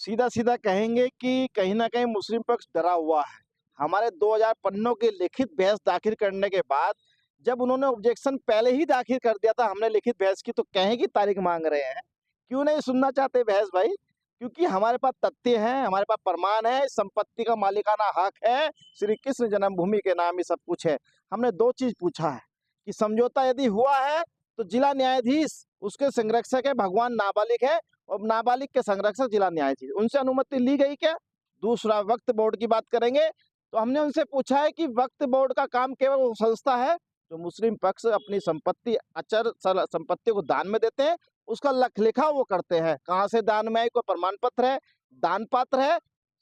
सीधा सीधा कहेंगे कि कहीं ना कहीं मुस्लिम पक्ष डरा हुआ है। हमारे 2000 पन्नों की लिखित बहस दाखिल करने के बाद जब उन्होंने ऑब्जेक्शन पहले ही दाखिल कर दिया था हमने लिखित बहस की, तो कहें की तारीख मांग रहे हैं। क्यों नहीं सुनना चाहते बहस भाई? क्योंकि हमारे पास तथ्य हैं, हमारे पास प्रमाण है, संपत्ति का मालिकाना हक है, श्री कृष्ण जन्मभूमि के नाम ही सब कुछ है। हमने दो चीज पूछा है कि समझौता यदि हुआ है तो जिला न्यायाधीश उसके संरक्षक है, भगवान नाबालिग है और नाबालिग के संरक्षक जिला न्यायाधीश, उनसे अनुमति ली गई क्या? दूसरा, वक्फ बोर्ड की बात करेंगे तो हमने उनसे पूछा है कि वक्फ बोर्ड का काम केवल वो संस्था है जो मुस्लिम पक्ष अपनी संपत्ति अचर संपत्ति को दान में देते हैं, उसका लेखा वो करते हैं, कहाँ से दान में आई, कोई प्रमाण पत्र है, दान पात्र है?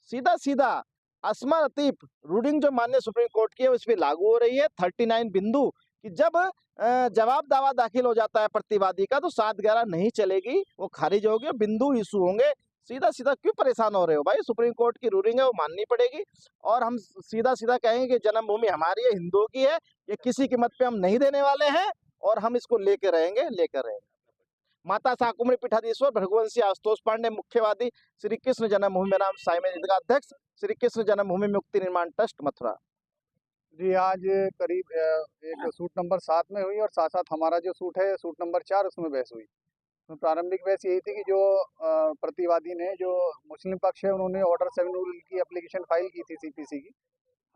सीधा सीधा अस्मा लतीफ रूलिंग जो माननीय सुप्रीम कोर्ट की है उस पर लागू हो रही है 39 बिंदु कि जब जवाब दावा दाखिल हो जाता है प्रतिवादी का तो 7/11 नहीं चलेगी, वो खारिज होगी और बिंदु इशू होंगे। सीधा सीधा क्यों परेशान हो रहे हो भाई? सुप्रीम कोर्ट की रूलिंग है वो माननी पड़ेगी। और हम सीधा सीधा कहेंगे कि जन्मभूमि हमारी है, हिंदुओं की है, ये किसी कीमत पे हम नहीं देने वाले हैं और हम इसको लेके रहेंगे। माता शाकुम्भरी पीठाधीश्वर भृगुवंशी आशुतोष पांडे मुख्यवादी, श्री कृष्ण जन्मभूमि नाम साईं ईदगाह अध्यक्ष, श्री कृष्ण जन्मभूमि मुक्ति निर्माण ट्रस्ट मथुरा। जी, आज करीब एक सूट नंबर 7 में हुई और साथ साथ हमारा जो सूट है सूट नंबर 4 उसमें बहस हुई। तो प्रारंभिक बहस यही थी कि जो प्रतिवादी ने जो मुस्लिम पक्ष है उन्होंने ऑर्डर 7 रूल की एप्लीकेशन फाइल की थी सीपीसी की,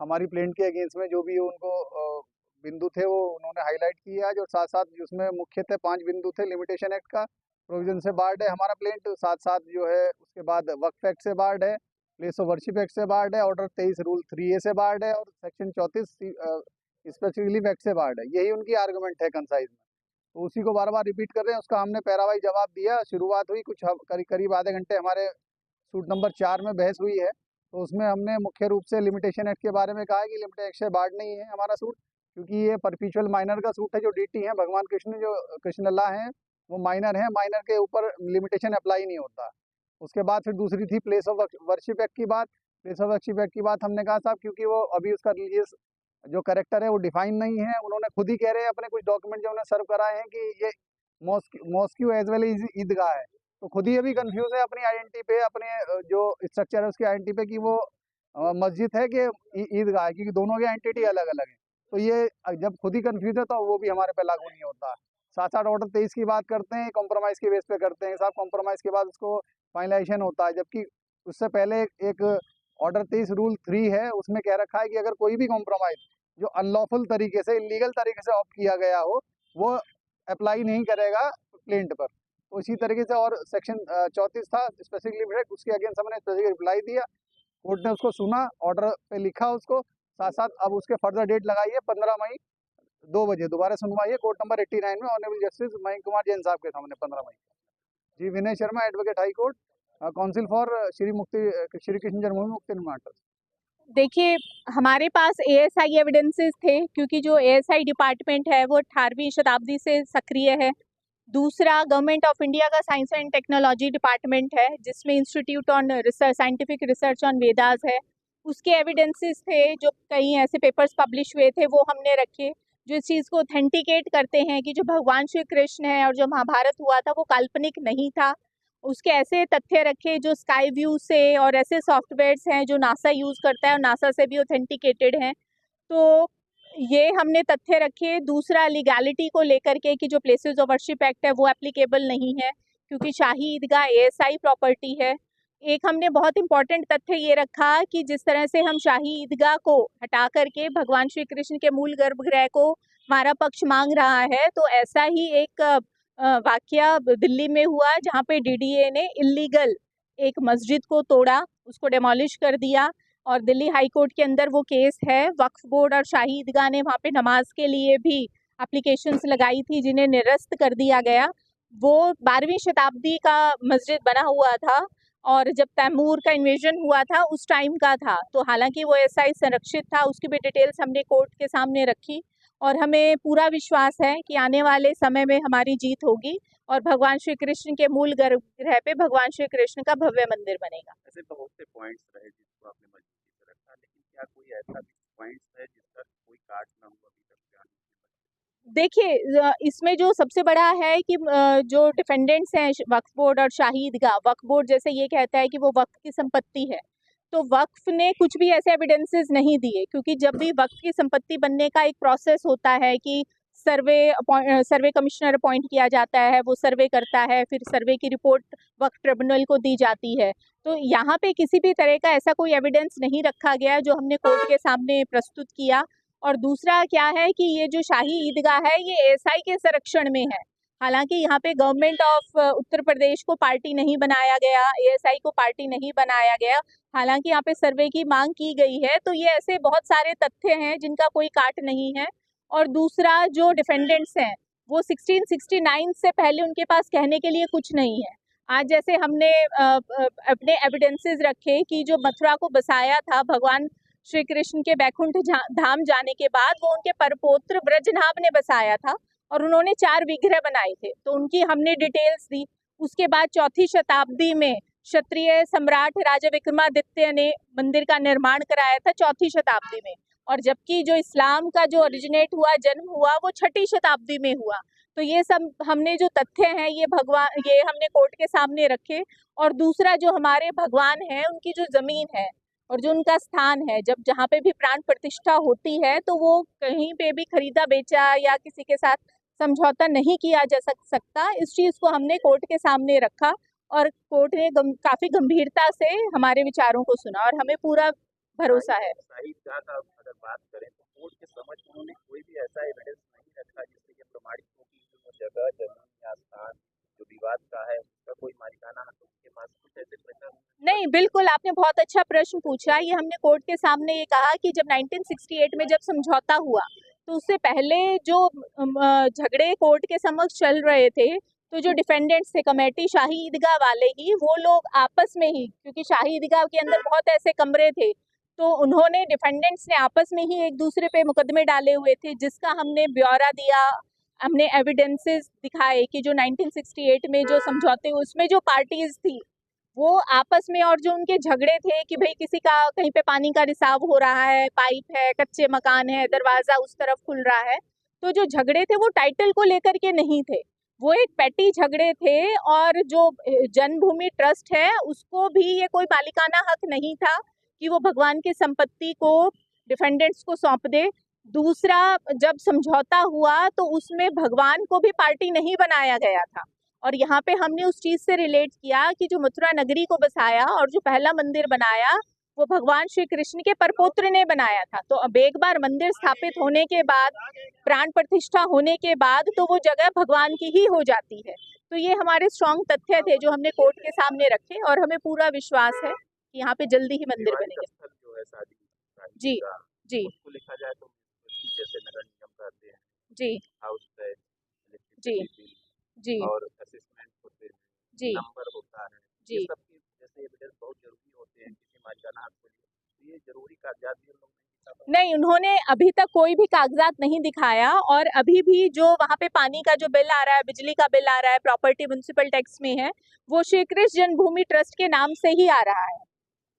हमारी प्लेंट के अगेंस्ट में जो भी उनको बिंदु थे वो उन्होंने हाईलाइट किए आज, और साथ साथ उसमें मुख्यतः 5 बिंदु थे। लिमिटेशन एक्ट का प्रोविजन से बार्ड है हमारा प्लेंट, साथ साथ जो है उसके बाद वक्फ एक्ट से बार्ड है, प्लेस ऑफ वर्शिप एक्ट से बार्ड है, ऑर्डर 23 रूल 3A से बार्ड है और सेक्शन 34 स्पेसिफिकली एक्ट से बार्ड है। यही उनकी आर्गुमेंट है कंसाइज में, तो उसी को बार बार रिपीट कर रहे हैं। उसका हमने पैरावाई जवाब दिया। शुरुआत हुई कुछ करीब आधे घंटे हमारे सूट नंबर 4 में बहस हुई है। तो उसमें हमने मुख्य रूप से लिमिटेशन एक्ट के बारे में कहा है कि लिमिटेशन एक्ट से बार्ड नहीं है हमारा सूट, क्योंकि ये परपिचुअल माइनर का सूट है। जो डीटी है भगवान कृष्ण जो कृष्णलला हैं वो माइनर है, माइनर के ऊपर लिमिटेशन अप्लाई नहीं होता। उसके बाद फिर दूसरी थी प्लेस ऑफ वर्शिप एक्ट की बात। प्लेस ऑफ वर्शिप एक्ट की बात हमने कहा साहब क्योंकि वो अभी उसका रिलीजियस जो करेक्टर है वो डिफाइन नहीं है। उन्होंने खुद ही कह रहे हैं अपने कुछ डॉक्यूमेंट जो उन्हें सर्व कराए हैं कि ये मॉस्क्यू एज वेल ईदगाह है, तो खुद ही अभी कंफ्यूज है अपनी आइडेंटिटी पे, अपने जो स्ट्रक्चर है उसकी आइडेंटिटी पे कि वो मस्जिद है कि ईदगाह है, क्योंकि दोनों की आइडेंटिटी अलग अलग है। तो ये जब खुद ही कंफ्यूज है तो वो भी हमारे पे लागू नहीं होता। साथ साथ ऑर्डर 23 की बात करते हैं, कॉम्प्रोमाइज के बेस पे करते हैं साहब। कॉम्प्रोमाइज के बाद उसको फाइनलाइजेशन होता है, जबकि उससे पहले एक ऑर्डर 23 रूल 3 है, उसमें कह रखा है कि अगर कोई भी कॉम्प्रोमाइज जो अनलॉफुल तरीके से इलीगल तरीके से ऑप्ट किया गया हो वो अप्लाई नहीं करेगा प्लेंट पर। तो इसी तरीके से और सेक्शन 34 था स्पेसिफिकली, उसके अगेंस्ट हमने स्पेसिफिक रिप्लाई दिया। कोर्ट ने उसको सुना, ऑर्डर पे लिखा उसको, साथ साथ अब उसके फर्दर डेट लगाई है 15 मई 2 बजे दोबारा सुनवाई है कोर्ट नंबर 89 में ऑनरेबल जस्टिस मयंक कुमार जैन साहब के सामने 15 मई। जी, Vinay Sharma advocate high court, counsel for Shri Krishna Janmabhoomi Mukti निर्माण ट्रस्ट। देखिए, हमारे पास एएसआई एविडेंसेस थे, क्योंकि जो एएसआई डिपार्टमेंट है वो 18वीं शताब्दी से सक्रिय है। दूसरा, गवर्नमेंट ऑफ इंडिया का साइंस एंड टेक्नोलॉजी डिपार्टमेंट है जिसमें institute on research scientific research on Vedas है, उसके एविडेंसेस थे। जो कई ऐसे पेपर्स पब्लिश हुए थे वो हमने रखे जो इस चीज़ को ऑथेंटिकेट करते हैं कि जो भगवान श्री कृष्ण है और जो महाभारत हुआ था वो काल्पनिक नहीं था। उसके ऐसे तथ्य रखे जो स्काई व्यू से और ऐसे सॉफ्टवेयर्स हैं जो नासा यूज़ करता है और नासा से भी ऑथेंटिकेटेड हैं। तो ये हमने तथ्य रखे। दूसरा, लीगैलिटी को लेकर के कि जो प्लेसेस ऑफ वर्शिप एक्ट है वो एप्लीकेबल नहीं है क्योंकि शाही ईदगाह एएसआई प्रॉपर्टी है। एक हमने बहुत इंपॉर्टेंट तथ्य ये रखा कि जिस तरह से हम शाही ईदगाह को हटा करके भगवान श्री कृष्ण के मूल गर्भगृह को हमारा पक्ष मांग रहा है, तो ऐसा ही एक वाकया दिल्ली में हुआ जहाँ पे डीडीए ने इलीगल एक मस्जिद को तोड़ा, उसको डेमोलिश कर दिया और दिल्ली हाई कोर्ट के अंदर वो केस है। वक्फ बोर्ड और शाही ईदगाह ने वहाँ पे नमाज के लिए भी एप्लीकेशंस लगाई थी जिन्हें निरस्त कर दिया गया। वो 12वीं शताब्दी का मस्जिद बना हुआ था और जब तैमूर का इन्वेजन हुआ था उस टाइम का था। तो हालांकि वो ऐसा ही संरक्षित था, उसकी भी डिटेल्स हमने कोर्ट के सामने रखी और हमें पूरा विश्वास है कि आने वाले समय में हमारी जीत होगी और भगवान श्री कृष्ण के मूल गर्भगृह पे भगवान श्री कृष्ण का भव्य मंदिर बनेगा। ऐसे बहुत से पॉइंट्स रहे जिसको आपने मजबूती से रखा, लेकिन क्या कोई ऐसा भी पॉइंट्स है जिसका कोई काट ना हो अभी तक जान? देखिए इसमें जो सबसे बड़ा है कि जो डिफेंडेंट्स हैं वक्फ बोर्ड और शाही ईदगाह, वक्फ बोर्ड जैसे ये कहता है कि वो वक्फ की संपत्ति है, तो वक्फ ने कुछ भी ऐसे एविडेंसेस नहीं दिए, क्योंकि जब भी वक्फ की संपत्ति बनने का एक प्रोसेस होता है कि सर्वे कमिश्नर अपॉइंट किया जाता है, वो सर्वे करता है, फिर सर्वे की रिपोर्ट वक्फ ट्रिब्यूनल को दी जाती है। तो यहाँ पे किसी भी तरह का ऐसा कोई एविडेंस नहीं रखा गया जो हमने कोर्ट के सामने प्रस्तुत किया। और दूसरा क्या है कि ये जो शाही ईदगाह है ये एएसआई के संरक्षण में है। हालांकि यहाँ पे गवर्नमेंट ऑफ उत्तर प्रदेश को पार्टी नहीं बनाया गया, एएसआई को पार्टी नहीं बनाया गया। हालांकि यहाँ पे सर्वे की मांग की गई है, तो ये ऐसे बहुत सारे तथ्य हैं जिनका कोई काट नहीं है। और दूसरा जो डिफेंडेंट्स हैं वो 1669 से पहले उनके पास कहने के लिए कुछ नहीं है। आज जैसे हमने अपने एविडेंसेस रखे कि जो मथुरा को बसाया था भगवान श्री कृष्ण के बैकुंठ धाम जाने के बाद, वो उनके परपौत्र ब्रजनाभ ने बसाया था और उन्होंने 4 विग्रह बनाए थे, तो उनकी हमने डिटेल्स दी। उसके बाद 4वीं शताब्दी में क्षत्रिय सम्राट राजा विक्रमादित्य ने मंदिर का निर्माण कराया था 4वीं शताब्दी में, और जबकि जो इस्लाम का जो ओरिजिनेट हुआ, जन्म हुआ, वो 6वीं शताब्दी में हुआ। तो ये सब हमने जो तथ्य हैं ये हमने कोर्ट के सामने रखे। और दूसरा जो हमारे भगवान हैं उनकी जो जमीन है और जो उनका स्थान है, जब जहाँ पे भी प्राण प्रतिष्ठा होती है तो वो कहीं पे भी खरीदा बेचा या किसी के साथ समझौता नहीं किया जा सकता। इस चीज़ को हमने कोर्ट के सामने रखा और कोर्ट ने काफ़ी गंभीरता से हमारे विचारों को सुना और हमें पूरा भरोसा है। शाही ईदगाह का अगर बात करें तो कोर्ट के समझ में उन्होंने कोई भी ऐसा एविडेंस नहीं रखा जिससे ये प्रमाणित हो कि जो जगह, जमीन या स्थान जो विवाद का है उसका कोई मालिकाना हक उनके पास कुछ ऐसे प्रश्न नहीं, बिल्कुल आपने बहुत अच्छा प्रश्न पूछा। ये हमने कोर्ट के सामने ये कहा कि जब 1968 में जब समझौता हुआ तो उससे पहले जो झगड़े कोर्ट के समक्ष चल रहे थे, तो जो डिफेंडेंट्स थे कमेटी शाही ईदगाह वाले ही, वो लोग आपस में ही, क्योंकि शाही ईदगाह के अंदर बहुत ऐसे कमरे थे, तो उन्होंने डिफेंडेंट्स ने आपस में ही एक दूसरे पे मुकदमे डाले हुए थे, जिसका हमने ब्यौरा दिया, हमने एविडेंसेस दिखाए कि जो 1968 में जो समझौते उसमें जो पार्टीज थी वो आपस में, और जो उनके झगड़े थे कि भाई किसी का कहीं पे पानी का रिसाव हो रहा है, पाइप है, कच्चे मकान है, दरवाजा उस तरफ खुल रहा है, तो जो झगड़े थे वो टाइटल को लेकर के नहीं थे, वो एक पेटी झगड़े थे। और जो जन्मभूमि ट्रस्ट है उसको भी ये कोई मालिकाना हक नहीं था कि वो भगवान की संपत्ति को डिफेंडेंट्स को सौंप दे। दूसरा, जब समझौता हुआ तो उसमें भगवान को भी पार्टी नहीं बनाया गया था, और यहाँ पे हमने उस चीज़ से रिलेट किया कि जो मथुरा नगरी को बसाया और जो पहला मंदिर बनाया वो भगवान श्री कृष्ण के परपौत्र ने बनाया था। तो अब एक बार मंदिर स्थापित होने के बाद, प्राण प्रतिष्ठा होने के बाद, तो वो जगह भगवान की ही हो जाती है। तो ये हमारे स्ट्रॉन्ग तथ्य थे जो हमने कोर्ट के सामने रखे, और हमें पूरा विश्वास है कि यहाँ पे जल्दी ही मंदिर बनेंगे। जो है शादी जी जी उसको लिखा जाए तो जैसे नगर निगम कहते हैं जी हाउस है, जी जी और असेसमेंट होते हैं, जी नंबर होता है, ये जी सब के जैसे एविडेंस बहुत जरूरी होते हैं किसी मालिकाना हक को लिए, तो ये जरूरी कागजात भी हम लोग नहीं, उन्होंने अभी तक कोई भी कागजात नहीं दिखाया, और अभी भी जो वहाँ पे पानी का जो बिल आ रहा है, बिजली का बिल आ रहा है, प्रॉपर्टी म्युनिसिपल टैक्स में है, वो श्री कृष्ण जन्मभूमि ट्रस्ट के नाम से ही आ रहा है।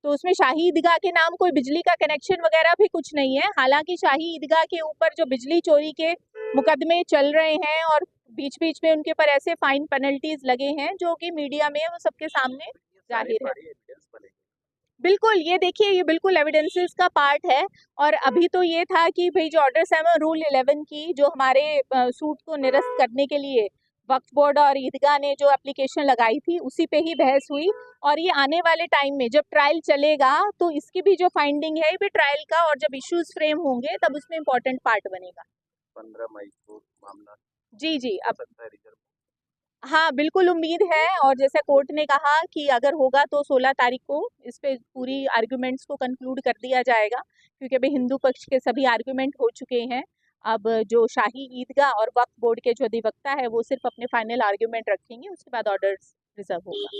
तो उसमें शाही ईदगाह के नाम कोई बिजली का कनेक्शन वगैरह भी कुछ नहीं है। हालांकि शाही ईदगाह के ऊपर जो बिजली चोरी के मुकदमे चल रहे हैं और बीच बीच में उनके ऊपर ऐसे फाइन पेनल्टीज लगे हैं जो कि मीडिया में वो सबके सामने जाहिर है। बिल्कुल, ये देखिए, ये बिल्कुल एविडेंसेस का पार्ट है। और अभी तो ये था कि भाई जो ऑर्डर 7 रूल 11 की जो हमारे सूट को निरस्त करने के लिए वक्फ बोर्ड और ईदगाह ने जो एप्लीकेशन लगाई थी उसी पे ही बहस हुई, और ये आने वाले टाइम में जब ट्रायल चलेगा तो इसकी भी जो फाइंडिंग है ये भी ट्रायल का, और जब इश्यूज फ्रेम होंगे तब उसमें इम्पोर्टेंट पार्ट बनेगा। 15 मई को मामला जी अब सकता है रिजर्व। हाँ, बिल्कुल उम्मीद है, और जैसे कोर्ट ने कहा कि अगर होगा तो 16 तारीख को इस पे पूरी आर्ग्यूमेंट्स को कंक्लूड कर दिया जाएगा, क्योंकि अभी हिंदू पक्ष के सभी आर्ग्यूमेंट हो चुके हैं। अब जो शाही ईदगाह और वक्फ बोर्ड के जो अधिवक्ता है वो सिर्फ अपने फाइनल आर्ग्यूमेंट रखेंगे, उसके बाद ऑर्डर रिजर्व होगा।